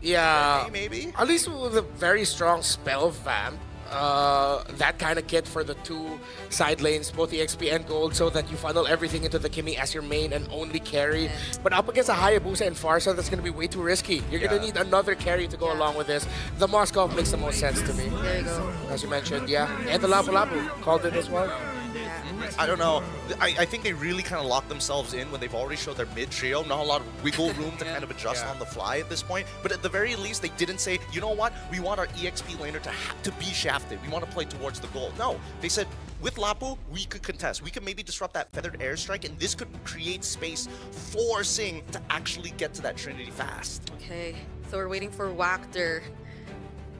Yeah, maybe. at least with a very strong spell vamp. That kind of kit for the two side lanes, both the XP and gold, so that you funnel everything into the Kimi as your main and only carry. But up against a Hayabusa and Farsa, that's going to be way too risky. You're going to need another carry to go along with this. The Moskov makes the most sense to me. There you go. As you mentioned, yeah. And the Lapu Lapu called it as well. I don't know. I think they really kind of locked themselves in when they've already showed their mid trio. Not a lot of wiggle room to kind of adjust on the fly at this point. But at the very least, they didn't say, you know what? We want our EXP laner to be shafted. We want to play towards the goal. No, they said, with Lapu, we could contest. We could maybe disrupt that feathered airstrike, and this could create space for Sing to actually get to that Trinity fast. Okay, so we're waiting for Wactor.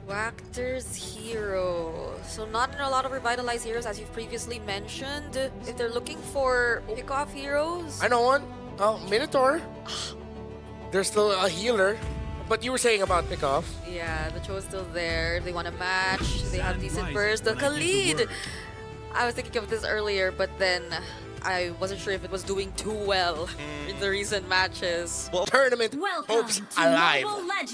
Wactor's hero. So not in a lot of revitalized heroes, as you've previously mentioned. If they're looking for pick-off heroes, I know one. Oh, Minotaur. There's still a healer. But you were saying about pickoff. yeah, the Cho is still there. If they want to match, they have decent burst. The Khalid. I was thinking of this earlier, but then I wasn't sure if it was doing too well in the recent matches. Well, Tournament hopes alive.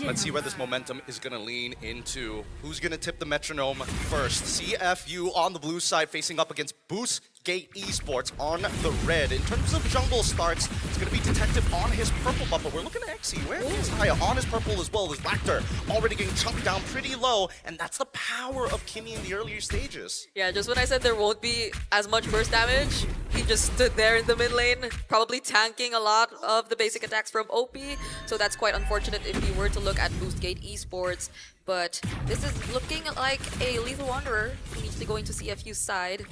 let's see where this momentum is going to lean into. Who's going to tip the metronome first? CFU on the blue side facing up against BOOSTGATE Esports on the red. In terms of jungle starts, it's going to be Detective on his purple buff, but we're looking at Exy. Where is Haya on his purple as well as Wactor already getting chunked down pretty low, and that's the power of Kimi in the earlier stages. Yeah, just when I said there won't be as much burst damage, he just stood there in the mid lane, probably tanking a lot of the basic attacks from OP. So that's quite unfortunate if we were to look at BOOSTGATE Esports. But this is looking like a Lethal Wanderer immediately going to CFU's side.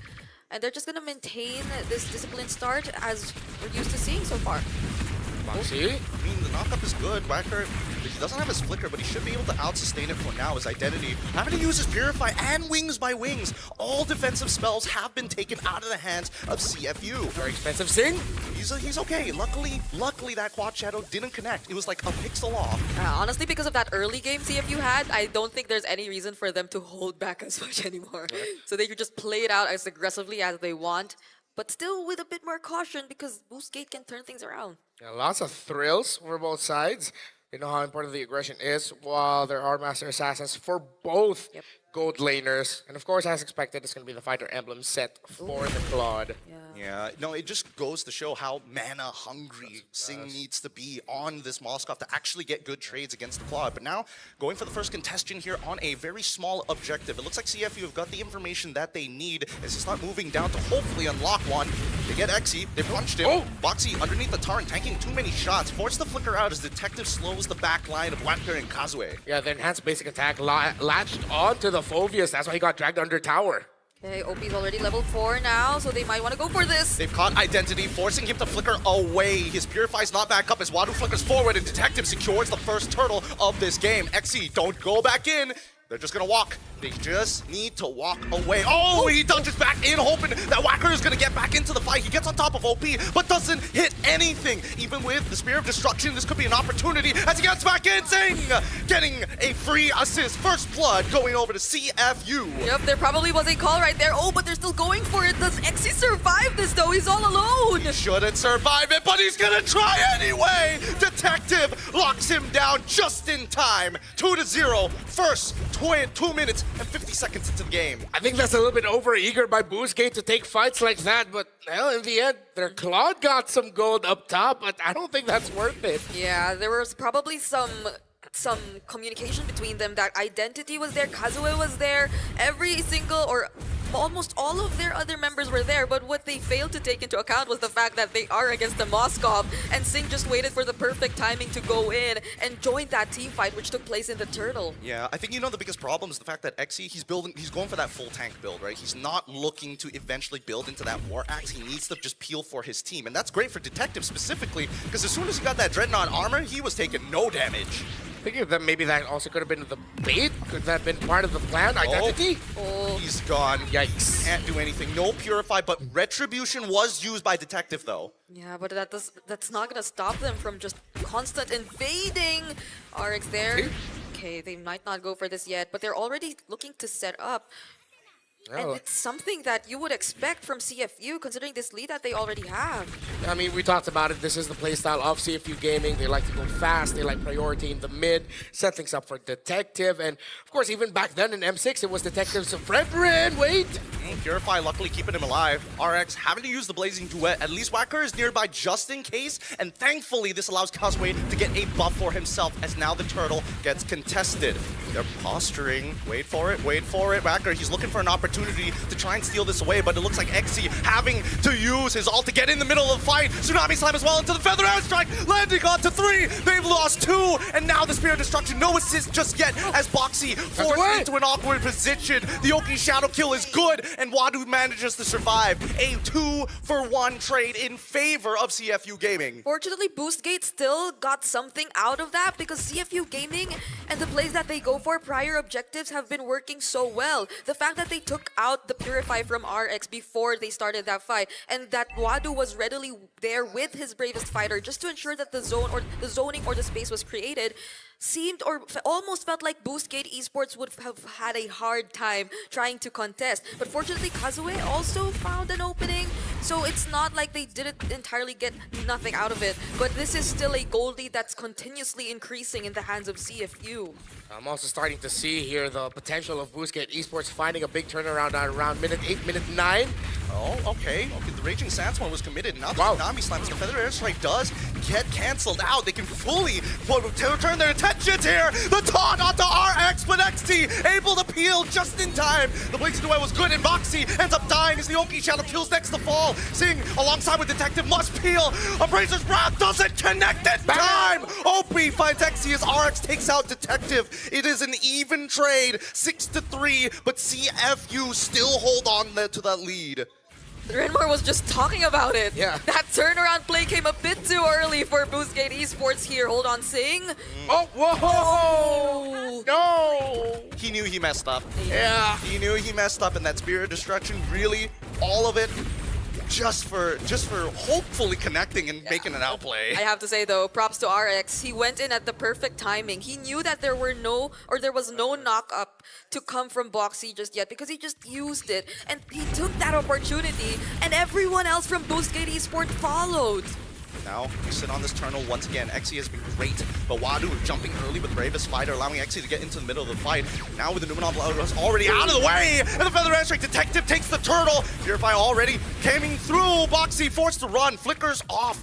And they're just going to maintain this disciplined start as we're used to seeing so far. Moxie. I mean, the knockup is good. Wactor, he doesn't have his flicker, but he should be able to out-sustain it for now. His identity, having to use his Purify and Wings by Wings. All defensive spells have been taken out of the hands of CFU. Very expensive Sing. He's okay. Luckily that Quad Shadow didn't connect. It was like a pixel off. Honestly, because of that early game CFU had, I don't think there's any reason for them to hold back as much anymore. So they could just play it out as aggressively as they want, but still with a bit more caution because BOOSTGATE can turn things around. Yeah, lots of thrills for both sides. You know how important the aggression is, while there are Master Assassins for both gold laners. And of course, as expected, it's going to be the fighter emblem set for the Claude. Yeah, no, it just goes to show how mana hungry Sing needs to be on this Moskov to actually get good trades against the Claude. But now, going for the first contention here on a very small objective. It looks like CFU have got the information that they need as they start moving down to hopefully unlock one. They get Exy, they punched him. Oh! Boxy underneath the Tarn, tanking too many shots. Force the flicker out as Detective slows the back line of Wactor and Kazue. Yeah, the enhanced basic attack latched onto the Phobius. That's why he got dragged under tower. Okay, OP's already level 4 now, so they might want to go for this. They've caught Identity, forcing him to flicker away. His Purify's not back up as Wadu flickers forward and Detective secures the first turtle of this game. Exy, don't go back in. They're just gonna walk. They just need to walk away. Oh, he dodges back in, hoping that Wactor is gonna get back into the fight. He gets on top of OP, but doesn't hit anything. Even with the Spear of Destruction, this could be an opportunity as he gets back in. Zing! Getting a free assist. First blood going over to CFU. Yep, there probably was a call right there. Oh, but they're still going for it. Does Exy survive this though? He's all alone. He shouldn't survive it, but he's gonna try anyway. Detective locks him down just in time. 2-0. First 2 minutes and 50 seconds into the game. I think that's a little bit over-eager by BOOSTGATE to take fights like that, but well, in the end, their Claude got some gold up top, but I don't think that's worth it. Yeah, there was probably some communication between them. That Identity was there, Kazue was there, every single or almost all of their other members were there, but what they failed to take into account was the fact that they are against the Moskov, and Sing just waited for the perfect timing to go in and join that team fight which took place in the Turtle. Yeah, I think the biggest problem is the fact that Exy, he's going for that full tank build, right? He's not looking to eventually build into that War Axe. He needs to just peel for his team, and that's great for Detective specifically, because as soon as he got that Dreadnought armor, he was taking no damage. Thinking that maybe that also could have been the bait. Could that have been part of the plan? Identity? Oh, He's gone. Yikes. Can't do anything. No Purify, but Retribution was used by Detective, though. yeah, but that's not gonna stop them from just constant invading. RX there. Okay, they might not go for this yet, but they're already looking to set up. And it's something that you would expect from CFU, considering this lead that they already have. I mean, we talked about it. This is the playstyle of CFU Gaming. They like to go fast. They like priority in the mid, set things up for Detective. And, of course, even back then in M6, it was Detective's Fredrin. Wait! Purify luckily keeping him alive. RX having to use the Blazing Duet. At least Wacker is nearby just in case. And thankfully, this allows Cosway to get a buff for himself as now the turtle gets contested. They're posturing. Wait for it. Wait for it. Wacker, he's looking for an opportunity to try and steal this away, but it looks like XC having to use his ult to get in the middle of the fight. Tsunami Slam as well into the Feather Airstrike, landing on to 3. They've lost 2, and now the Spear of Destruction. No assist just yet as Boxy forced into an awkward position. The Oki Shadow kill is good, and Wadu manages to survive. A 2-for-1 trade in favor of CFU Gaming. Fortunately, BOOSTGATE still got something out of that because CFU Gaming and the plays that they go for prior objectives have been working so well. The fact that they took out the Purify from RX before they started that fight, and that Wadu was readily there with his bravest fighter just to ensure that the zone or the zoning or the space was created, seemed or almost felt like BOOSTGATE Esports would have had a hard time trying to contest. But fortunately, Kazue also found an opening, so it's not like they didn't entirely get nothing out of it. But this is still a gold lead that's continuously increasing in the hands of CFU. I'm also starting to see here the potential of BOOSTGATE Esports finding a big turnaround at around minute 8, minute 9. Oh, okay. The Raging Sandstorm was committed. Now the Wow. Tsunami Slams, the Feather Airstrike does get cancelled out. They can fully turn their attentions here. The taunt onto RX, but XT able to peel just in time. The Blazing Duet was good, and Boxy ends up dying as the Oki Shadow kills next to fall. Sing alongside with Detective must peel. Abraser's Wrath doesn't connect in time. Opie finds XT as RX takes out Detective. It is an even trade, 6-3, but CFU still hold on to that lead. Renmar was just talking about it. Yeah. That turnaround play came a bit too early for BOOSTGATE Esports here. Hold on, Sing. Oh, whoa! No! He knew he messed up. Yeah. He knew he messed up, and that Spirit of Destruction, really, all of it, just for hopefully connecting and making an outplay. I have to say though, props to RX. He went in at the perfect timing. He knew that there was no knock up to come from Boxy just yet because he just used it, and he took that opportunity, and everyone else from BOOSTGATE Esports followed. Now, we sit on this turtle once again. XE has been great, but Wadu jumping early with Bravest Fighter, allowing XE to get into the middle of the fight. Now with the Numenov already out of the way, and the Feather Airstrike Detective takes the turtle. Purify already coming through. Boxy forced to run, flickers off.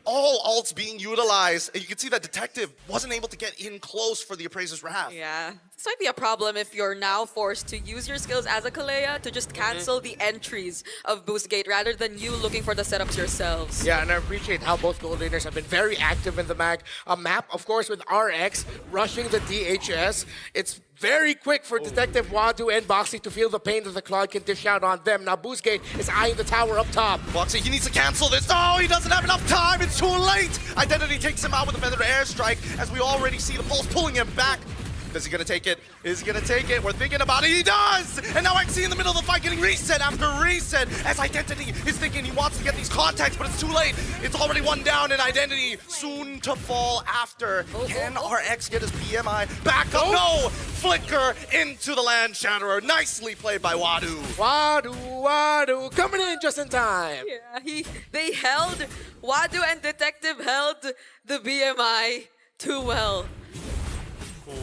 All ults being utilized. And you can see that Detective wasn't able to get in close for the Appraiser's Wrath. Yeah, this might be a problem if you're now forced to use your skills as a Kalea to just cancel the entries of BOOSTGATE rather than you looking for the setups yourselves. Yeah, and I appreciate how both gold leaders have been very active in the map, of course, with RX rushing the DHS. It's very quick for Detective Wadu and Boxy to feel the pain that the Claude can dish out on them. Now BOOSTGATE is eyeing the tower up top. Boxy, he needs to cancel this. No, he doesn't have enough time. It's too late. Identity takes him out with a Feather Airstrike as we already see the Pulse pulling him back. Is he gonna take it? Is he gonna take it? We're thinking about it. He does! And now XC in the middle of the fight getting reset after reset as Identity is thinking he wants to get these contacts, but it's too late. It's already one down and Identity soon to fall after. Can RX get his BMI back up? No! Flicker into the Land Shatterer. Nicely played by Wadu. Wadu coming in just in time. Yeah, they held, Wadu and Detective held the BMI too well.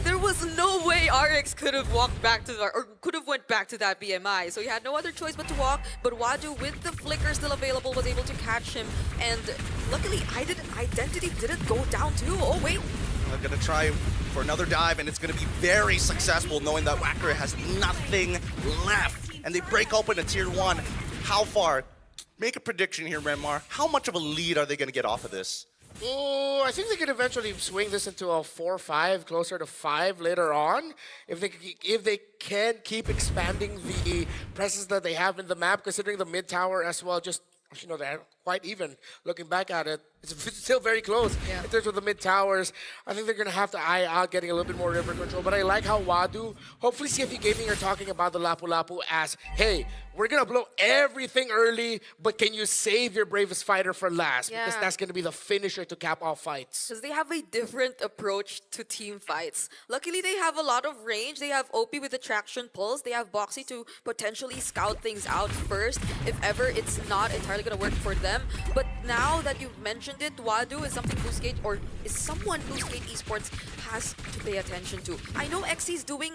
There was no way RX could have walked back to or could have went back to that BMI. So he had no other choice but to walk. But Wadu, with the flicker still available, was able to catch him. And luckily, Identity didn't go down too. Oh wait. I'm gonna try for another dive, and it's gonna be very successful, knowing that Wacker has nothing left. And they break open a tier 1. How far? Make a prediction here, Renmar. How much of a lead are they gonna get off of this? Oh, I think they could eventually swing this into a 4-5, closer to 5 later on, if they can keep expanding the presence that they have in the map, considering the mid tower as well. Just, you know, quite even. Looking back at it, it's still very close Yeah. in terms of the mid towers. I think they're going to have to eye out getting a little bit more river control. But I like how Wadu, hopefully CFU Gaming are talking about the Lapu Lapu as, hey, we're going to blow everything early, but can you save your bravest fighter for last? Because Yeah. that's going to be the finisher to cap off fights. Because they have a different approach to team fights. Luckily, they have a lot of range. They have OP with the traction pulse. They have Boxy to potentially scout things out first if ever it's not entirely going to work for them. But now that you've mentioned it, Wadu is something BOOSTGATE, or is someone BOOSTGATE Esports has to pay attention to. I know XC is doing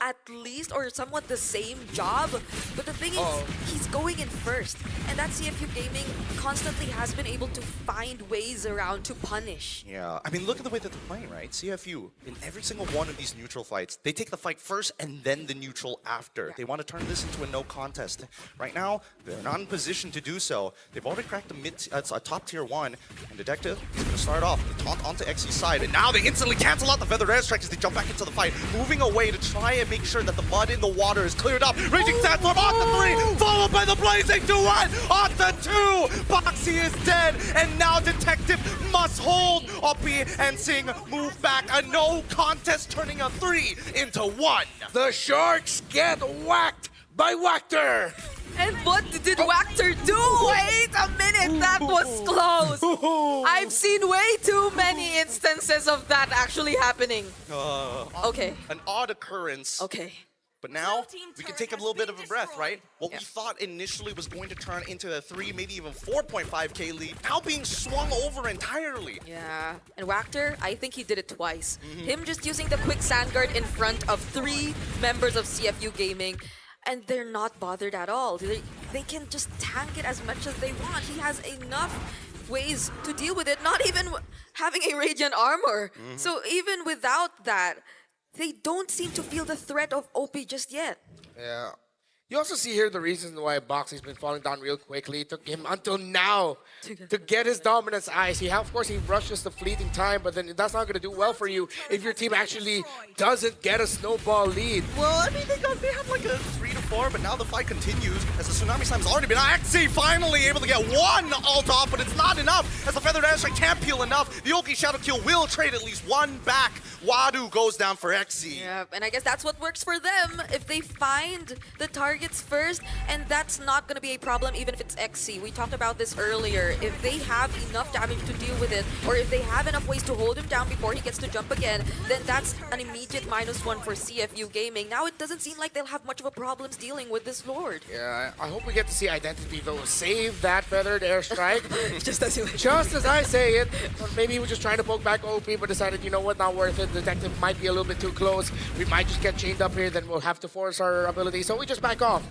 at least or somewhat the same job, but the thing is, he's going in first, and that CFU Gaming constantly has been able to find ways around to punish. Yeah, I mean, look at the way that they're playing, right? CFU, in every single one of these neutral fights, they take the fight first and then the neutral after. Yeah. They want to turn this into a no contest. Right now, they're not in position to do so. They've already cracked a top tier 1, and Detective is going to start off the taunt onto XC's side, and now they instantly cancel out the feathered airstrike as they jump back into the fight, moving away to try and make sure that the mud in the water is cleared up. Raging Sandstorm off the 3, followed by the Blazing 2-1, off the 2. Boxy is dead, and now Detective must hold. Oppie and Singh move back. A no contest, turning a 3 into 1. The Sharks get whacked by Wactor. And what did Wactor do? Wait a minute, that was close. I've seen way too many instances of that actually happening. Okay, An odd occurrence. okay. But now, we can take a little bit of a breath, right? What Yeah. we thought initially was going to turn into a 3, maybe even 4.5k lead, now being swung over entirely. Yeah, and Wactor, I think he did it twice. Him just using the quick sand guard in front of 3 members of CFU Gaming, and they're not bothered at all. They can just tank it as much as they want. He has enough ways to deal with it, not even having a radiant armor. So even without that, they don't seem to feel the threat of OP just yet. Yeah. You also see here the reason why Boxy's been falling down real quickly. It took him until now to get his dominance eyes. Of course, he rushes the fleeting time, but then that's not going to do well for you if your team actually doesn't get a snowball lead. Well, I mean, they have like a 3 to 4, but now the fight continues as the Tsunami Slam's already been XC finally able to get 1 ult off, but it's not enough as the Feathered Airstrike can't peel enough. The Oki Shadow Kill will trade at least 1 back. Wadu goes down for XC. Yeah, and I guess that's what works for them. If they find the targets first, and that's not going to be a problem even if it's XC. We talked about this earlier. If they have enough damage to deal with it, or if they have enough ways to hold him down before he gets to jump again, then that's an immediate -1 for CFU Gaming. Now it doesn't seem like they'll have much of a problem dealing with this Lord. Yeah, I hope we get to see Identity, though. Save that feathered airstrike. Just as you Just as I say it. Or maybe he was just trying to poke back OP, but decided, you know what, not worth it. Detective might be a little bit too close. We might just get chained up here, then we'll have to force our ability. So we just back off.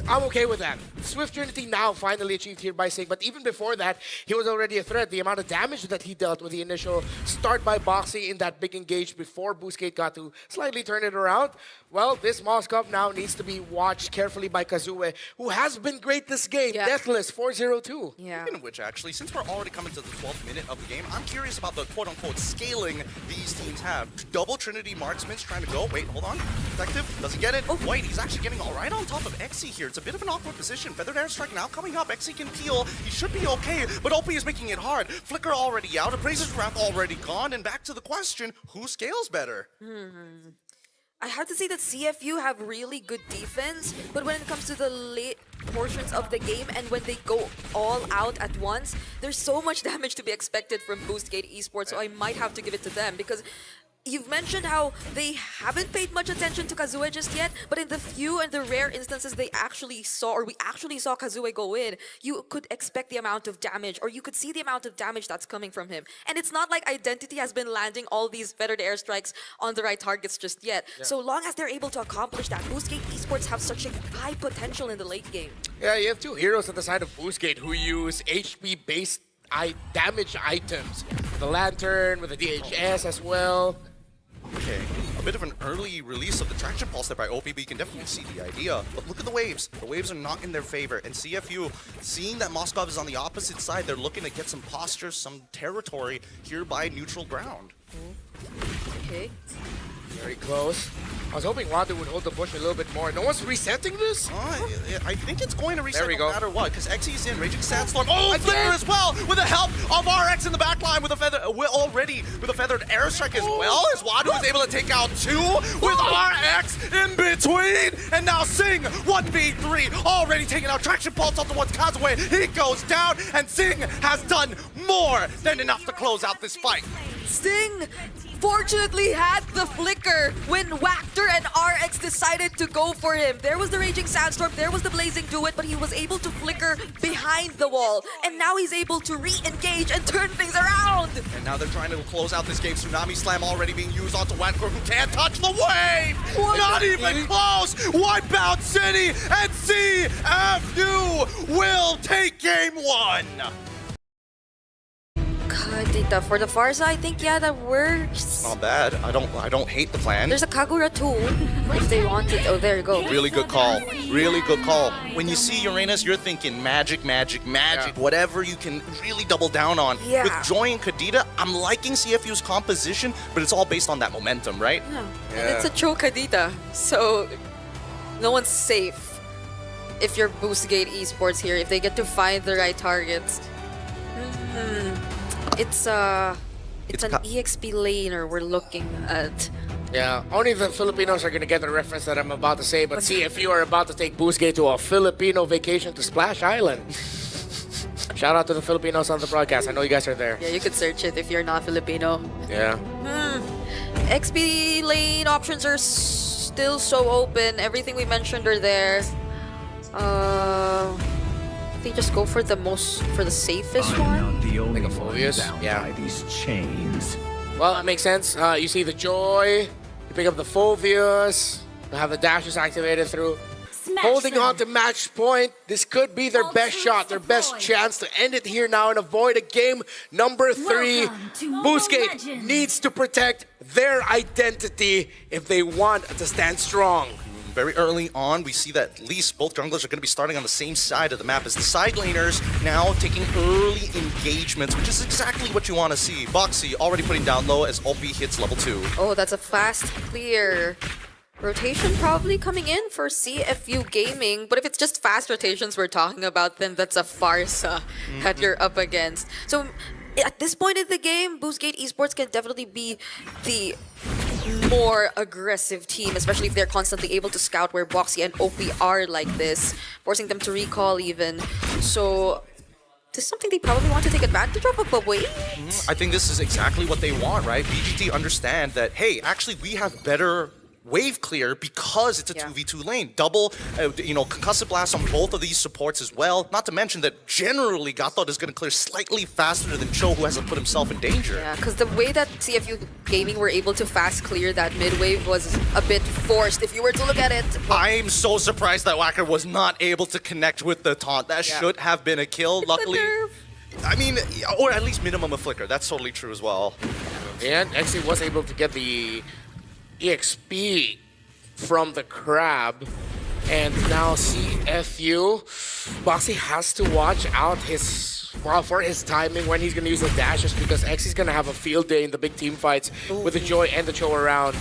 I'm okay with that. Swift Trinity now finally achieved here by Sig, but even before that, he was already a threat. The amount of damage that he dealt with the initial start by Boxy in that big engage before BOOSTGATE got to slightly turn it around. Well, this Moskov now needs to be watched carefully by Kazue, who has been great this game. Yeah. Deathless, 4-0-2. Yeah. Speaking of which, actually, since we're already coming to the 12th minute of the game, I'm curious about the quote-unquote scaling these teams have. Double Trinity Marksman's trying to go. Wait, hold on. Detective, does he get it? Oh. Wait, he's actually getting all right on top of XC here. It's a bit of an awkward position. Feathered Airstrike now coming up. XC can peel. He should be okay, but OP is making it hard. Flicker already out. Appraiser's Wrath already gone. And back to the question, who scales better? I have to say that CFU have really good defense, but when it comes to the late portions of the game and when they go all out at once, there's so much damage to be expected from BOOSTGATE Esports, so I might have to give it to them because you've mentioned how they haven't paid much attention to Kazue just yet, but in the few and the rare instances they actually saw, or we actually saw Kazue go in, you could expect the amount of damage, or you could see the amount of damage that's coming from him. And it's not like Identity has been landing all these feathered airstrikes on the right targets just yet. So long as they're able to accomplish that, BOOSTGATE Esports have such a high potential in the late game. Yeah, you have 2 heroes at the side of BOOSTGATE who use HP-based damage items. The Lantern, with the DHS as well. Okay, a bit of an early release of the traction pulse there by OPB. You can definitely see the idea, but look at the waves. The waves are not in their favor, and CFU, seeing that Moskov is on the opposite side, they're looking to get some posture, some territory here by neutral ground. Okay. Very close. I was hoping Wadu would hold the bush a little bit more. No one's resetting this? I think it's going to reset There we no go. matter what, because XE's in, Raging Sandstorm. Oh, Flicker as well, with the help of RX in the backline with a feather, already with a feathered airstrike as well, as Wadu is able to take out 2 with RX in between, and now Sing 1v3 already taking out Traction Pulse off the one's Kazaway. He goes down, and Sing has done more than enough to close out this fight. Sting fortunately had the flicker when Wactor and RX decided to go for him. There was the Raging Sandstorm, there was the Blazing Duet, but he was able to flicker behind the wall. And now he's able to re-engage and turn things around. And now they're trying to close out this game. Tsunami Slam already being used onto Wactor, who can't touch the wave! Not even close! Wipeout City, and CFU will take game 1! Kadita, for the Farsa, I think, yeah, that works. Not bad. I don't hate the plan. There's a Kagura too, if they wanted. Oh, there you go. Really good call. Really good call. When you see Uranus, you're thinking magic, magic, magic. Yeah. Whatever you can really double down on. Yeah. With Joy and Kadita, I'm liking CFU's composition, but it's all based on that momentum, right? Yeah. And it's a Cho Kadita, so no one's safe if you're BOOSTGATE Esports here, if they get to find the right targets. It's an EXP laner we're looking at. Yeah, only the Filipinos are going to get the reference that I'm about to say, but CFU are about to take BOOSTGATE to a Filipino vacation to Splash Island. Shout out to the Filipinos on the broadcast. I know you guys are there. Yeah, you could search it if you're not Filipino. Yeah. XP lane options are still so open. Everything we mentioned are there. They just go for the safest one. Like a Phobius? Yeah. By these chains. Well, it makes sense. You see the Joy, you pick up the Phobius, you have the dashes activated through. Holding on to match point. This could be their best shot, their best chance to end it here now and avoid a game number 3. BOOSTGATE needs to protect their identity if they want to stand strong. Very early on, we see that at least both junglers are going to be starting on the same side of the map as the side laners now taking early engagements, which is exactly what you want to see. Boxy already putting down low as OP hits level 2. Oh, that's a fast clear. Rotation probably coming in for CFU Gaming, but if it's just fast rotations we're talking about, then that's a Farsa that you're up against. So at this point in the game, BOOSTGATE Esports can definitely be the more aggressive team, especially if they're constantly able to scout where Boxy and OP are like this, forcing them to recall even. So this is something they probably want to take advantage of, but wait. I think this is exactly what they want, right? BGT understand that, hey, actually we have better wave clear because it's a 2v2 lane. Double, concussive blast on both of these supports as well. Not to mention that generally Gathod is going to clear slightly faster than Cho, who hasn't put himself in danger. Yeah, because the way that CFU Gaming were able to fast clear that mid wave was a bit forced if you were to look at it. I'm so surprised that Wacker was not able to connect with the taunt. That should have been a kill. Luckily, I mean, or at least minimum a flicker. That's totally true as well. And XE was able to get the EXP from the crab, and now CFU, Boxy has to watch out for his timing when he's going to use the dashes, because X is going to have a field day in the big team fights with the Joy and the Cho around.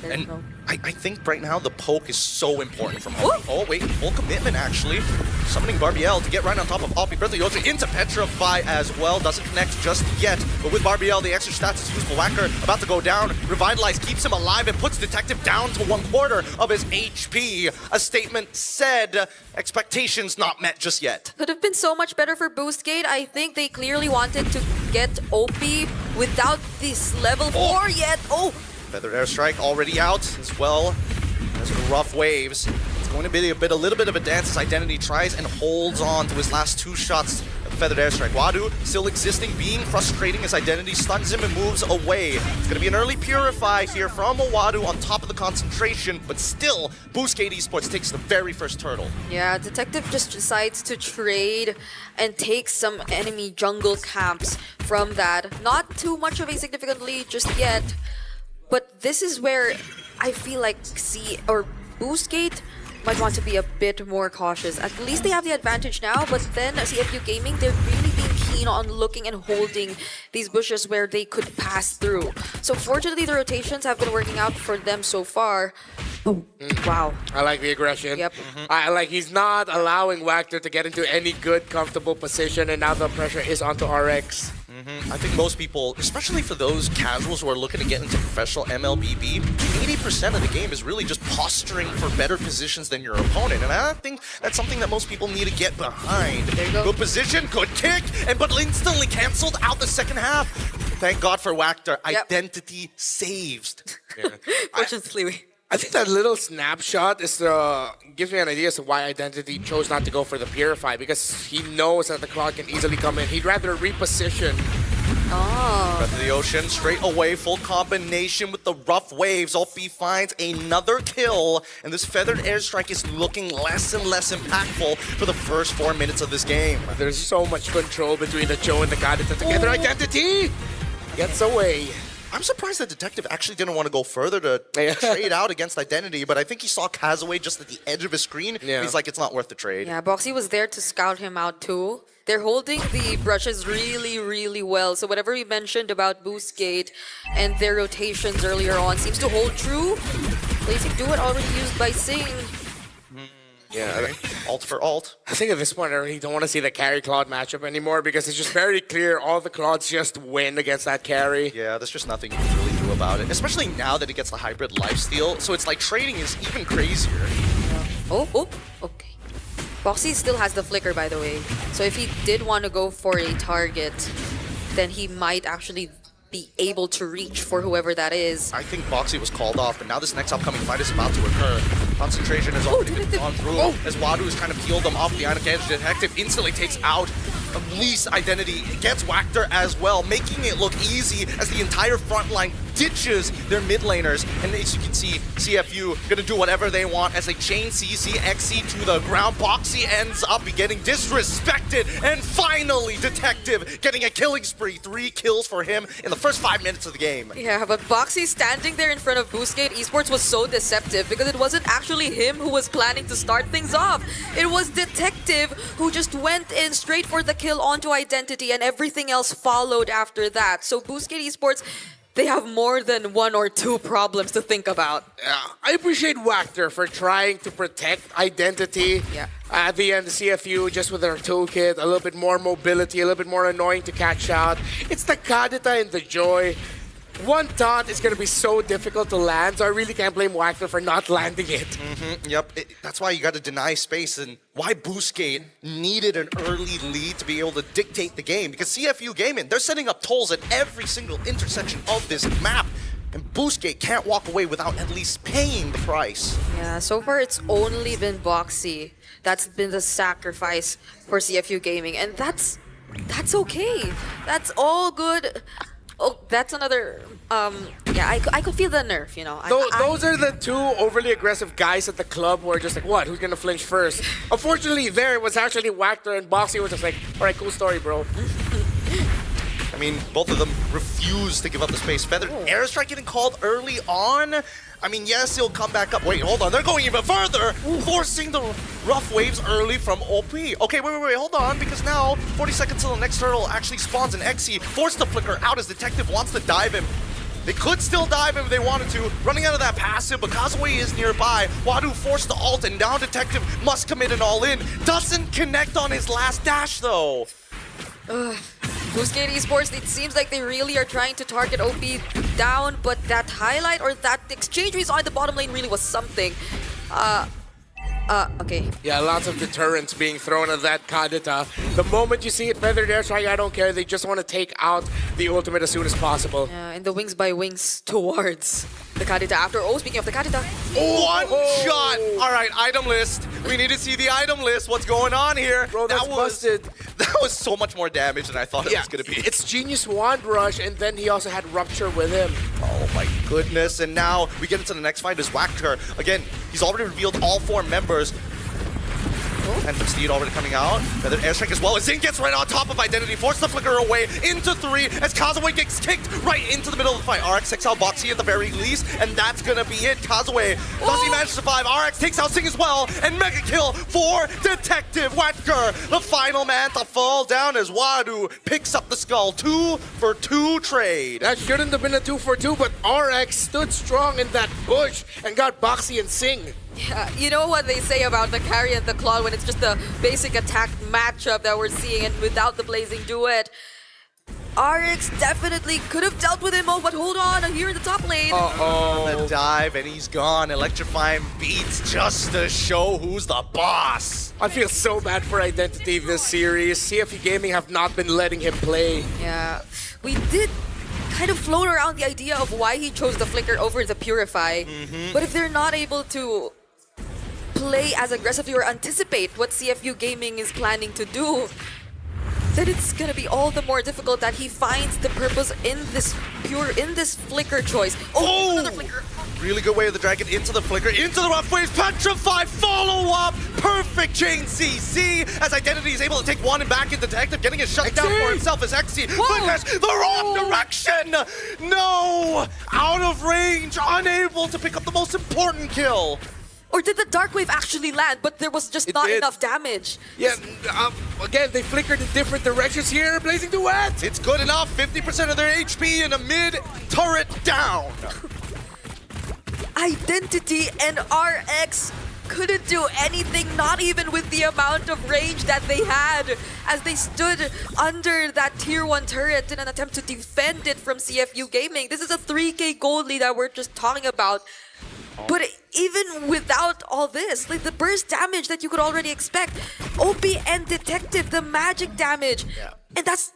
And I think right now the poke is so important from Hoppy. Oh wait, full commitment actually. Summoning Barbiel to get right on top of Hoppy. Bertha Yotra into Petrify as well. Doesn't connect just yet. But with Barbiel, the extra stats is useful. Wacker about to go down. Revitalize keeps him alive and puts Detective down to 1/4 of his HP. A statement said, expectations not met just yet. Could have been so much better for BOOSTGATE. I think they clearly wanted to get OP without this level 4 yet. Oh! Feathered Airstrike already out as well as the rough waves. It's going to be a little bit of a dance as Identity tries and holds on to his last 2 shots of Feathered Airstrike. Wadu still existing, being frustrating as Identity stuns him and moves away. It's going to be an early Purify here from Wadu on top of the concentration, but still, BOOSTGATE Esports takes the very first turtle. Yeah, Detective just decides to trade and take some enemy jungle camps from that. Not too much of a significant lead just yet. But this is where I feel like BOOSTGATE might want to be a bit more cautious. At least they have the advantage now, but then CFU Gaming, they're really being keen on looking and holding these bushes where they could pass through. So fortunately, the rotations have been working out for them so far. Oh, wow. I like the aggression. Yep. I like he's not allowing Wagner to get into any good, comfortable position, and now the pressure is onto RX. I think most people, especially for those casuals who are looking to get into professional MLBB, 80% of the game is really just posturing for better positions than your opponent. And I think that's something that most people need to get behind. There you go. Good position, good kick, but instantly canceled out the second half. Thank God for Wagner. Yep. Identity saved. Fortunately. I think that little snapshot is gives me an idea as to why Identity chose not to go for the Purify, because he knows that the clock can easily come in. He'd rather reposition. Oh. Breath of the Ocean, straight away, full combination with the rough waves. Opie finds another kill, and this feathered airstrike is looking less and less impactful for the first 4 minutes of this game. There's so much control between the Joe and the Kadita together. Identity gets away. I'm surprised the detective actually didn't want to go further to trade out against Identity, but I think he saw Kazaway just at the edge of his screen. Yeah. And he's like, it's not worth the trade. Yeah, Boxy was there to scout him out too. They're holding the brushes really, really well. So whatever we mentioned about BOOSTGATE and their rotations earlier on seems to hold true. Blazing Duet already used by Sing. Yeah. Alt for alt. I think at this point I really don't want to see the carry Claude matchup anymore, because it's just very clear all the Claudes just win against that carry. Yeah, there's just nothing you can really do about it, especially now that it gets the hybrid lifesteal. So it's like trading is even crazier. Oh, okay. Boxy still has the flicker, by the way. So if he did want to go for a target, then he might actually be able to reach for whoever that is. I think Boxy was called off, but now this next upcoming fight is about to occur. Concentration has already been gone through as Wadu is trying to peel them off the Ionic Edge. Detective instantly takes out Lease Identity, gets Wagner as well, making it look easy as the entire front line ditches their mid laners. And as you can see, CFU gonna do whatever they want as they chain CC, XC to the ground. Boxy ends up getting disrespected, and finally Detective getting a killing spree. 3 kills for him in the first 5 minutes of the game. Yeah, but Boxy standing there in front of BOOSTGATE Esports was so deceptive because it wasn't actually him who was planning to start things off. It was Detective who just went in straight for the kill onto Identity, and everything else followed after that. So BOOSTGATE Esports, they have more than 1 or 2 problems to think about. I appreciate Wagner for trying to protect Identity. Yeah. At the end, the CFU just with their toolkit, a little bit more mobility, a little bit more annoying to catch out. It's the Kadita and the Joy. One taunt is going to be so difficult to land, so I really can't blame Wagner for not landing it. Yep, that's why you got to deny space, and why BOOSTGATE needed an early lead to be able to dictate the game. Because CFU Gaming, they're setting up tolls at every single intersection of this map, and BOOSTGATE can't walk away without at least paying the price. Yeah, so far it's only been Boxy that's been the sacrifice for CFU Gaming, and that's okay. That's all good. Oh, that's another. Yeah, I could feel the nerf, you know. Those are the 2 overly aggressive guys at the club who are just like, what? Who's gonna flinch first? Unfortunately, there it was actually Wagner, and Boxy was just like, all right, cool story, bro. I mean, both of them refuse to give up the space. Feathered airstrike getting called early on. I mean, yes, he'll come back up. Wait, hold on. They're going even further, forcing the rough waves early from OP. Okay, wait, hold on, because now 40 seconds till the next turtle actually spawns an XC. Forced the flicker out as Detective wants to dive him. They could still dive him if they wanted to, running out of that passive, but Kazaway is nearby. Wadu forced the ult, and now Detective must commit an all-in. Doesn't connect on his last dash, though. BOOSTGATE Esports, it seems like they really are trying to target OP down, but that highlight or that exchange we saw in the bottom lane really was something. Okay. Yeah, lots of deterrence being thrown at that Kadita. The moment you see it feathered airstrike, I don't care. They just want to take out the ultimate as soon as possible. In the wings by wings towards the Kadita after. Oh, speaking of the Kadita. One shot! Alright, item list. We need to see the item list. What's going on here? Bro, that's busted. That was so much more damage than I thought it was going to be. It's Genius Wand Rush, and then he also had Rupture with him. Oh my goodness. And now we get into the next fight as Wagner. Again, he's already revealed all 4 members. Phantom Steed already coming out. Another airstrike as well. As Zing gets right on top of Identity, forces the flicker away into 3 as Kazuya gets kicked right into the middle of the fight. RX takes out Boxy at the very least, and that's gonna be it. Kazuya does he manage to survive? RX takes out Zing as well, and mega kill for Detective Wecker, the final man to fall down as Wadu picks up the skull. 2 for 2 trade. That shouldn't have been a 2 for 2, but RX stood strong in that bush and got Boxy and Sing. Yeah, you know what they say about the carry and the claw when it's just a basic attack matchup that we're seeing, and without the Blazing Duet, RX definitely could have dealt with him. Oh, but hold on, here in the top lane. The dive, and he's gone. Electrifying beats just to show who's the boss. I feel so bad for Identity this series. CFU Gaming have not been letting him play. Yeah, we did kind of float around the idea of why he chose the Flicker over the Purify. But if they're not able to play as aggressively or anticipate what CFU Gaming is planning to do, then it's gonna be all the more difficult that he finds the purpose in this Flicker choice. Oh, another Flicker. Really good way of the dragon into the flicker, into the rough waves, petrify, follow up, perfect chain CC as Identity is able to take one and back in Detective, getting it shut down for himself as XC flickers the wrong direction. No, out of range, unable to pick up the most important kill. Or did the Dark Wave actually land, but there was just not did. enough damage? Yeah, again, they flickered in different directions here. Blazing Duet! It's good enough, 50% of their HP in a mid turret down. Identity and RX couldn't do anything, not even with the amount of range that they had, as they stood under that tier 1 turret in an attempt to defend it from CFU Gaming. This is a 3k gold lead that we're just talking about. But even without all this, like the burst damage that you could already expect, OP and Detective, the magic damage, and that's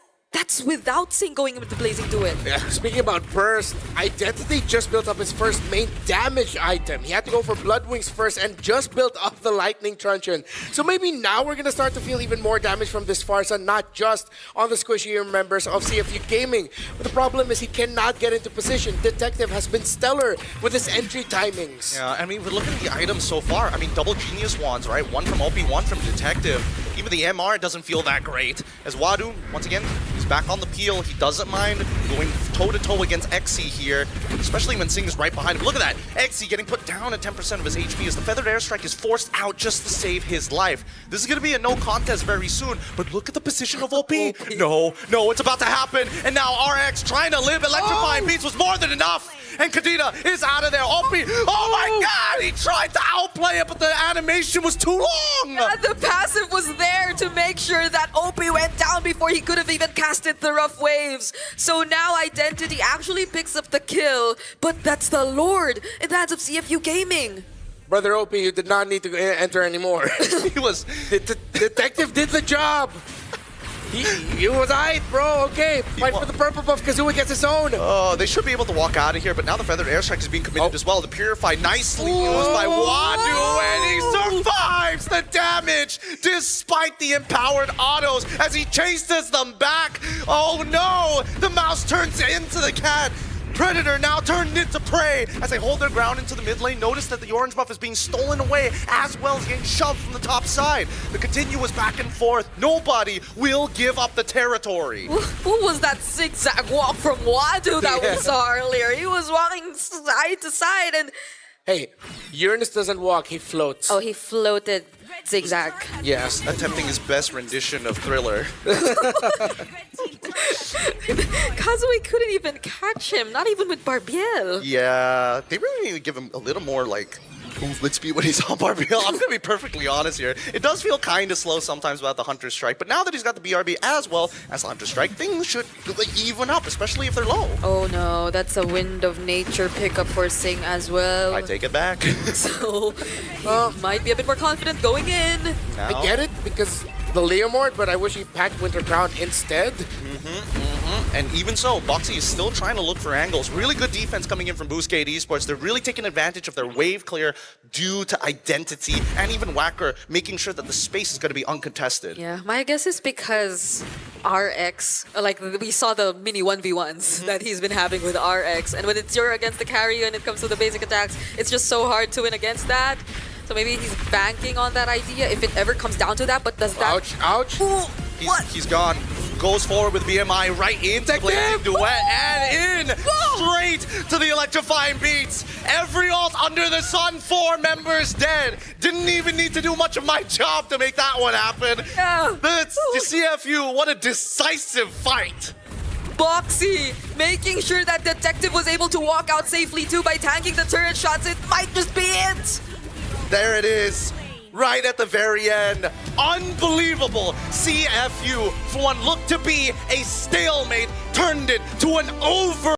without Sing going with the Blazing Duet. Yeah, speaking about burst, Identity just built up his first main damage item. He had to go for Blood Wings first and just built up the Lightning Truncheon. So maybe now we're gonna start to feel even more damage from this Farsa, not just on the squishier members of CFU Gaming. But the problem is he cannot get into position. Detective has been stellar with his entry timings. Yeah, I mean, we're looking at the items so far. I mean, double Genius Wands, right? One from OP, one from Detective. Even the MR doesn't feel that great. As Wadu, once again, he's back on the peel. He doesn't mind going toe-to-toe against XC here, especially when Sing is right behind him. Look at that. XC getting put down at 10% of his HP as the Feathered Airstrike is forced out just to save his life. This is going to be a no contest very soon, but look at the position of OP. No, it's about to happen. And now RX trying to live. Electrifying Beats was more than enough. And Kadena is out of there. OP, oh my god, he tried to outplay it, but the animation was too long. Yeah, the passive was there to make sure that OP went down before he could have even casted the rough waves. So now Identity actually picks up the kill, but that's the Lord in the hands of CFU Gaming. Brother OP, you did not need to enter anymore. He was... Detective did the job. He was aight, bro. Okay, fight for the purple buff. Kazuya gets his own. Oh, they should be able to walk out of here, but now the Feathered Airstrike is being committed as well. The Purify nicely used by Wadu, and he survives the damage despite the empowered autos as he chases them back. Oh no, the mouse turns into the cat. Predator now turned into prey as they hold their ground into the mid lane. Notice that the orange buff is being stolen away as well as getting shoved from the top side. The continuous back and forth. Nobody will give up the territory. What was that zigzag walk from Wadu that we saw earlier? He was walking side to side and... Hey, Uranus doesn't walk, he floats. Oh, he floated zigzag. Yes, attempting his best rendition of Thriller. Kazuya couldn't even catch him, not even with Barbiel. Yeah, they really need to give him a little more, like, movement speed when he's on Barbiel. I'm gonna be perfectly honest here. It does feel kind of slow sometimes without the Hunter Strike, but now that he's got the BRB as well as the Hunter Strike, things should even up, especially if they're low. Oh no, that's a Wind of Nature pickup for Sing as well. I take it back. So, he might be a bit more confident going in. I get it, because the Leomord, but I wish he packed Winter Crown instead. And even so, Boxy is still trying to look for angles. Really good defense coming in from BOOSTGATE Esports. They're really taking advantage of their wave clear due to Identity and even Whacker making sure that the space is going to be uncontested. Yeah, my guess is because RX, like we saw the mini 1v1s that he's been having with RX, and when it's you're against the carry when it comes to the basic attacks, it's just so hard to win against that. So maybe he's banking on that idea if it ever comes down to that, but does that... Ouch, ouch. Ooh, what? He's gone. Goes forward with BMI right into the Blazing Duet and in straight to the electrifying beats. Every ult under the sun, 4 members dead. Didn't even need to do much of my job to make that one happen. Yeah. That's the CFU. What a decisive fight. Boxy making sure that Detective was able to walk out safely too by tanking the turret shots. It might just be it. There it is. Right at the very end. Unbelievable. CFU, for what looked to be a stalemate, turned it to an over